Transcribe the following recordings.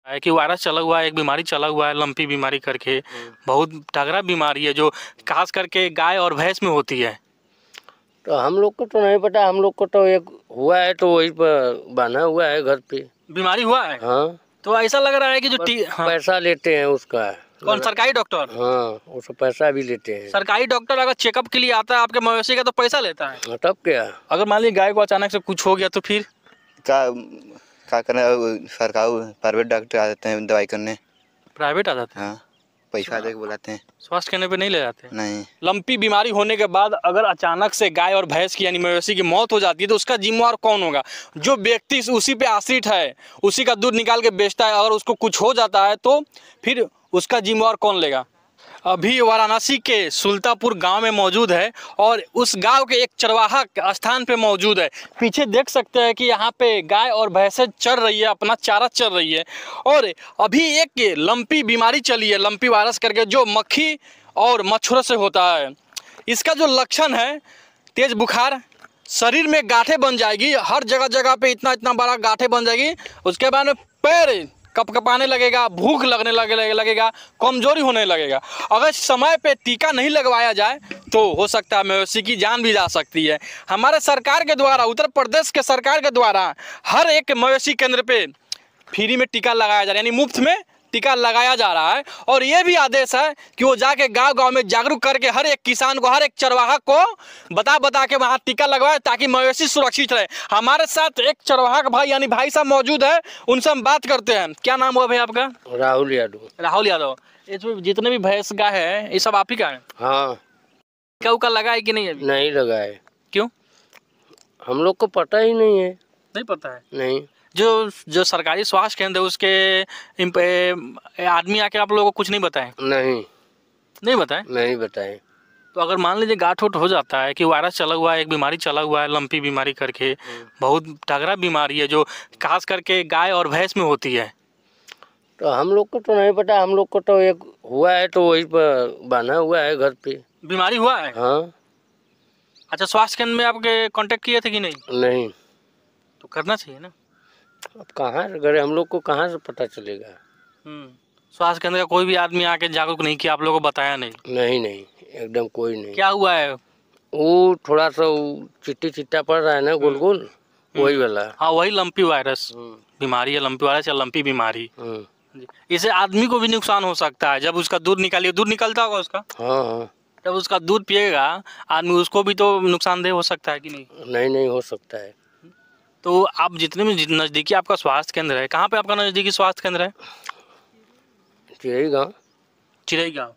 है कि वायरस चला हुआ है, एक बीमारी चला हुआ है लंपी बीमारी करके, बहुत तगड़ा बीमारी है जो खास करके गाय और भैंस में होती है। तो हम लोग को तो नहीं पता, हम लोग को तो एक हुआ है तो वही पर बांधा हुआ है घर पे। बीमारी हुआ है? हाँ। तो ऐसा लग रहा है कि जो हाँ। पैसा लेते हैं उसका। कौन, सरकारी डॉक्टर? हाँ, उसका पैसा भी लेते हैं। सरकारी डॉक्टर अगर चेकअप के लिए आता है आपके मवेशी का तो पैसा लेता है? तब क्या? अगर मान लीजिए गाय को अचानक से कुछ हो गया तो फिर क्या करना, सरकार प्राइवेट डॉक्टर आ जाते हैं दवाई करने। प्राइवेट आ जाते हैं? हाँ, पैसा दे के बुलाते हैं। स्वास्थ्य केंद्र पे नहीं ले जाते? नहीं। लंपी बीमारी होने के बाद अगर अचानक से गाय और भैंस की यानी मवेशी की मौत हो जाती है तो उसका जिम्मेवार कौन होगा? जो व्यक्ति उसी पे आश्रित है, उसी का दूध निकाल के बेचता है, अगर उसको कुछ हो जाता है तो फिर उसका जिम्मेवार कौन लेगा? अभी वाराणसी के सुल्तापुर गांव में मौजूद है और उस गांव के एक चरवाहा स्थान पे मौजूद है। पीछे देख सकते हैं कि यहाँ पे गाय और भैंसें चर रही है, अपना चारा चर रही है। और अभी एक लंपी बीमारी चली है, लंपी वायरस करके, जो मक्खी और मच्छरों से होता है। इसका जो लक्षण है, तेज बुखार, शरीर में गांठें बन जाएगी, हर जगह जगह पे इतना इतना बड़ा गांठें बन जाएगी। उसके बाद में पैर कपकपाने लगेगा, भूख लगने लगेगा, कमजोरी होने लगेगा। अगर समय पे टीका नहीं लगवाया जाए तो हो सकता है मवेशी की जान भी जा सकती है। हमारे सरकार के द्वारा, उत्तर प्रदेश के सरकार के द्वारा हर एक मवेशी केंद्र पे फ्री में टीका लगाया जा रहा है, यानी मुफ्त में टीका लगाया जा रहा है। और ये भी आदेश है कि वो जाके गांव गांव में जागरूक करके हर एक किसान को, हर एक चरवाहा को बता के वहाँ टीका लगवाए ताकि मवेशी सुरक्षित रहे। हमारे साथ एक चरवाहा का भाई यानी भाई साहब मौजूद है, उनसे हम बात करते हैं। क्या नाम हुआ भाई आपका? राहुल यादव। राहुल यादव। ये जो जितने भी भैंस गाय है ये सब आप ही का है? हाँ। टीका उका लगा है कि नहीं अभी? नहीं लगा है। क्यों? हम लोग को पता ही नहीं है। नहीं पता है? नहीं। जो सरकारी स्वास्थ्य केंद्र है उसके आदमी आके आप लोगों को कुछ नहीं बताए? नहीं बताए? नहीं बताए। तो अगर मान लीजिए गांठ उठ हो जाता है कि वायरस चला हुआ है, एक बीमारी चला हुआ है लंपी बीमारी करके, बहुत तगड़ा बीमारी है जो खास करके गाय और भैंस में होती है। तो हम लोग को तो नहीं पता, हम लोग को तो एक हुआ है तो वही पर बांधा हुआ है घर पे। बीमारी हुआ है? हाँ। अच्छा, स्वास्थ्य केंद्र में आपके कांटेक्ट किए थे कि नहीं? नहीं। तो करना चाहिए ना। अब कहाँ करे, हम लोग को कहाँ से पता चलेगा? स्वास्थ्य केंद्र का कोई भी आदमी आके जागरूक नहीं किया, आप लोगों को बताया नहीं? नहीं, एकदम कोई नहीं। क्या हुआ है? वो थोड़ा सा चिट्टा पड़ रहा है ना, गोल गोल, वही वाला। हाँ, वही लंपी वायरस बीमारी है, लंपी वायरस या लंपी बीमारी। इसे आदमी को भी नुकसान हो सकता है। जब उसका दूध निकालिए, दूध निकलता होगा उसका? हाँ। जब उसका दूध पिएगा आदमी, उसको भी तो नुकसानदेह हो सकता है कि नहीं? नहीं हो सकता है। तो आप जितने भी नज़दीकी आपका स्वास्थ्य केंद्र है, कहाँ पे आपका नज़दीकी स्वास्थ्य केंद्र है? चिरई गाँव।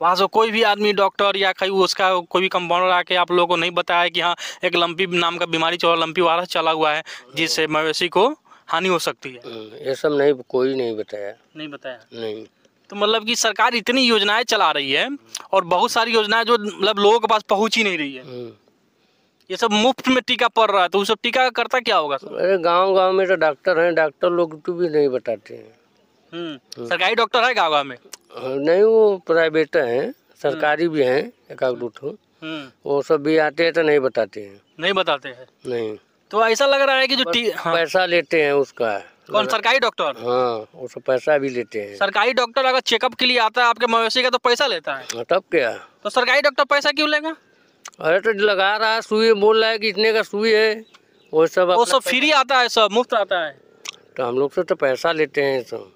वहाँ से कोई भी आदमी डॉक्टर या उसका कोई भी कंपाउंडर आके आप लोगों को नहीं बताया कि हाँ एक लंपी नाम का बीमारी चला, लंपी वायरस चला हुआ है जिससे मवेशी को हानि हो सकती है? ये सब नहीं, कोई नहीं बताया। नहीं। तो मतलब कि सरकार इतनी योजनाएं चला रही है और बहुत सारी योजनाएं जो मतलब लोगों के पास पहुंच ही नहीं रही है। ये सब मुफ्त में टीका पड़ रहा है, तो उस सब टीका करता क्या होगा? अरे गांव में तो डॉक्टर हैं, डॉक्टर लोग तो भी नहीं बताते हैं। सरकारी डॉक्टर है गाँव में? नहीं, वो प्राइवेट हैं, सरकारी भी हैं एक आध दो। वो सब भी आते हैं तो नहीं बताते हैं। नहीं। तो ऐसा लग रहा है कि जो पैसा लेते हैं उसका। कौन, सरकारी डॉक्टर? हाँ, उसका पैसा भी लेते हैं। सरकारी डॉक्टर अगर चेकअप के लिए आता है आपके मवेशी का तो पैसा लेता है? तब क्या? तो सरकारी डॉक्टर पैसा क्यों लेगा? अरे तो लगा रहा है, सुई बोल रहा है कि इतने का सुई है, वो सब फ्री आता है, सब मुफ्त आता है। तो हम लोग से तो पैसा लेते हैं सब।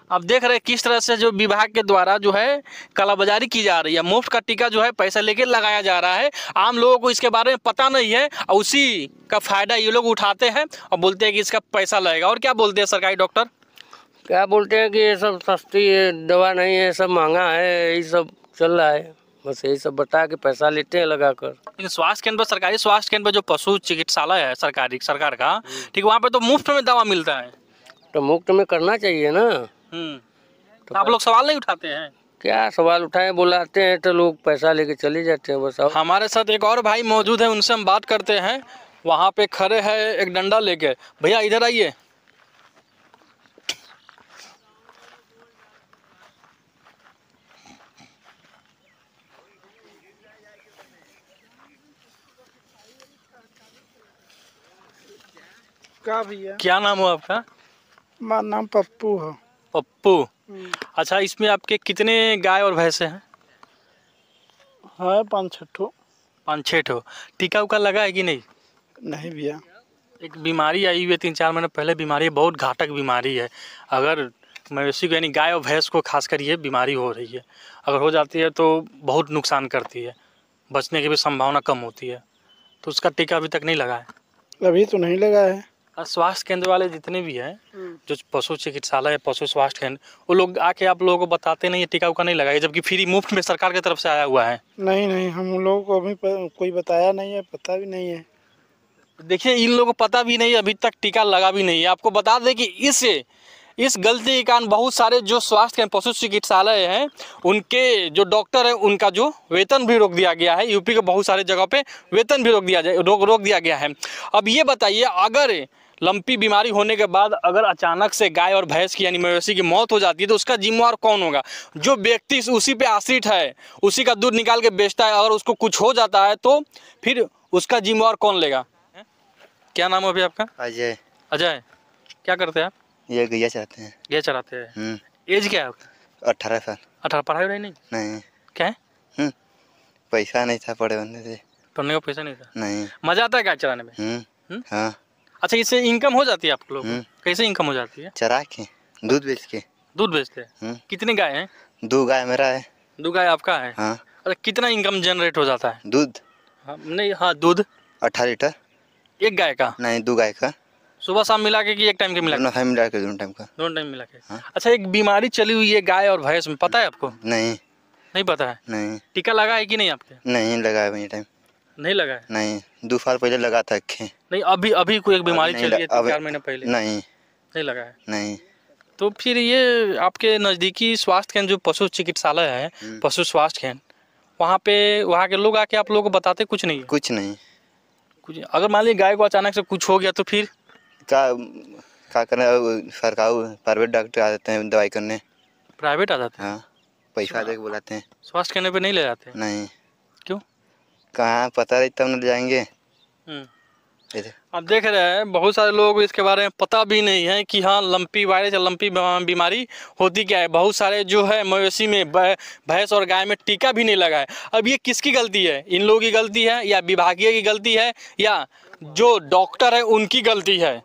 अब देख रहे हैं किस तरह से जो विभाग के द्वारा जो है कालाबाजारी की जा रही है। मुफ्त का टीका जो है पैसा लेके लगाया जा रहा है, आम लोगों को इसके बारे में पता नहीं है और उसी का फायदा ये लोग उठाते हैं और बोलते हैं कि इसका पैसा लगेगा। और क्या बोलते हैं सरकारी डॉक्टर? क्या बोलते हैं कि ये सब सस्ती दवा नहीं है, सब महंगा है, यही सब चल रहा है, बस यही सब बता के पैसा लेते हैं लगा कर। लेकिन स्वास्थ्य केंद्र पर, सरकारी स्वास्थ्य केंद्र पर जो पशु चिकित्सालय है सरकार का, ठीक, वहाँ पे तो मुफ्त में दवा मिलता है। तो मुफ्त में करना चाहिए ना। तो आप लोग सवाल नहीं उठाते हैं? क्या सवाल उठाए, बुलाते हैं तो लोग पैसा लेके चले जाते हैं बस। हमारे साथ एक और भाई मौजूद है, उनसे हम बात करते हैं। वहाँ पे खड़े हैं एक डंडा लेके। भैया इधर आइए। क्या भैया? क्या नाम हो आपका? मेरा नाम पप्पू है। पप्पू। अच्छा, इसमें आपके कितने गाय और भैंसे हैं? है 5-6 ठो। 5-6 ठो। टीका उका लगा है कि नहीं? नहीं भैया। एक बीमारी आई हुई है 3-4 महीने पहले, बीमारी है, बहुत घातक बीमारी है। अगर मवेशी को यानी गाय और भैंस को खासकर ये बीमारी हो रही है, अगर हो जाती है तो बहुत नुकसान करती है, बचने की भी संभावना कम होती है। तो उसका टीका अभी तक नहीं लगा है। अभी तो नहीं लगा है। और स्वास्थ्य केंद्र वाले जितने भी हैं, जो पशु चिकित्सालय, पशु स्वास्थ्य केंद्र, वो लोग आके आप लोगों को बताते नहीं है टीका उका नहीं लगाया, जबकि फ्री मुफ्त में सरकार की तरफ से आया हुआ है। नहीं, हम लोगों को अभी कोई बताया नहीं है, पता भी नहीं है। देखिए, इन लोगों को पता भी नहीं है, अभी तक टीका लगा भी नहीं है। आपको बता दें कि इस गलती के कारण बहुत सारे जो स्वास्थ्य केंद्र, पशु चिकित्सालय हैं, उनके जो डॉक्टर हैं, उनका जो वेतन भी रोक दिया गया है। यूपी के बहुत सारे जगहों पे वेतन भी रोक दिया गया है। अब ये बताइए, अगर लंपी बीमारी होने के बाद अगर अचानक से गाय और भैंस की यानी मवेशी की मौत हो जाती है तो उसका जिम्मेवार कौन होगा? जो व्यक्ति उसी पे आश्रित है, उसी का दूध निकाल के बेचता है, अगर उसको कुछ हो जाता है तो फिर उसका जिम्मेवार कौन लेगा? क्या नाम है अभी आपका? अजय। अजय। क्या करते हैं आप? ये गैया चाहते हैं। ये चलाते हैं। एज क्या है आपका? 18 साल। 18। पढ़ाई वढ़ाई नहीं? नहीं। क्या है? पैसा नहीं था पढ़े बनने से। पढ़ने का पैसा नहीं था? नहीं। मजा आता है गाय चलाने में? हाँ। अच्छा, इससे इनकम हो जाती है आप लोग? कैसे इनकम हो जाती है? चरा के, दूध बेच के। दूध बेचते हैं? कितने गाय हैं? 2 गाय मेरा है। 2 गाय आपका है? हाँ। अच्छा, कितना इनकम जनरेट हो जाता है? दूध हाँ, नहीं, हाँ, दूध 18 लीटर। एक गाय का? नहीं, 2 गाय का। सुबह शाम मिला के कि एक टाइम के मिला के? दोनों टाइम मिला के, दोनों टाइम का। दोनों टाइम मिला के। हाँ। अच्छा, एक बीमारी चली हुई है गाय और भैंस में, पता है आपको? नहीं। नहीं पता है? नहीं। टीका लगा है कि नहीं आपके? नहीं लगा है टाइम। नहीं लगा है? नहीं, 2 साल पहले लगा था। नहीं, अभी कोई एक बीमारी नहीं चली है 3-4 अभी- महीने पहले? नहीं। नहीं लगा है? नहीं। तो फिर ये आपके नज़दीकी स्वास्थ्य केंद्र जो पशु चिकित्सालय है, पशु स्वास्थ्य केंद्र, वहाँ के लोग आके आप लोगों को बताते कुछ नहीं है? कुछ नहीं। कुछ, अगर मान लीजिए गाय को अचानक से कुछ हो गया तो फिर क्या करना? सरकार प्राइवेट डॉक्टर आ जाते हैं दवाई करने। प्राइवेट आ जाते हैं? हाँ, पैसा दे के बुलाते हैं। स्वास्थ्य केंद्र पे नहीं ले जाते? नहीं। क्यों? कहाँ पता रही तब न ले जाएंगे। आप देख रहे हैं, बहुत सारे लोग इसके बारे में पता भी नहीं है कि हाँ, लंपी वायरस या लंपी बीमारी होती क्या है। बहुत सारे जो है मवेशी में, भैंस और गाय में टीका भी नहीं लगा है। अब ये किसकी गलती है? इन लोगों की गलती है, या विभागीय की गलती है, या जो डॉक्टर है उनकी गलती है?